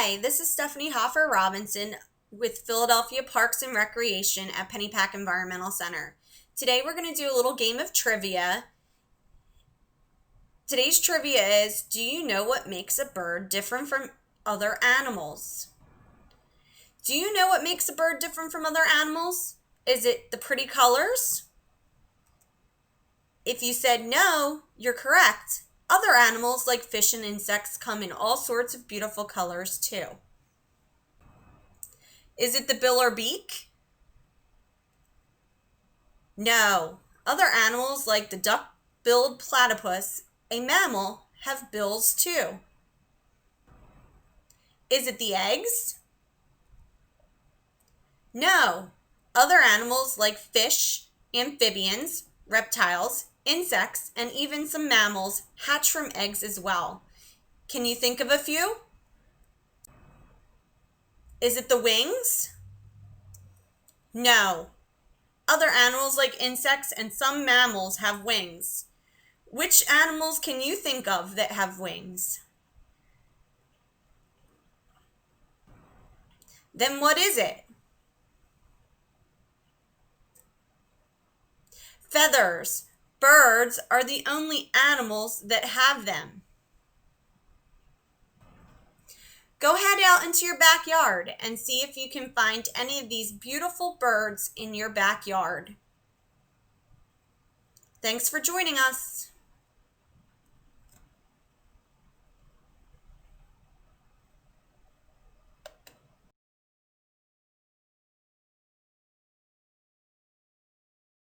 Hi, this is Stephanie Hoffer Robinson with Philadelphia Parks and Recreation at Pennypack Environmental Center. Today we're going to do a little game of trivia. Today's trivia is, do you know what makes a bird different from other animals? Do you know what makes a bird different from other animals? Is it the pretty colors? If you said no, you're correct. Other animals like fish and insects come in all sorts of beautiful colors too. Is it the bill or beak? No. Other animals like the duck-billed platypus, a mammal, have bills too. Is it the eggs? No. Other animals like fish, amphibians, reptiles, insects, and even some mammals hatch from eggs as well. Can you think of a few? Is it the wings? No. Other animals like insects and some mammals have wings. Which animals can you think of that have wings? Then what is it? Feathers. Birds are the only animals that have them. Go head out into your backyard and see if you can find any of these beautiful birds in your backyard. Thanks for joining us.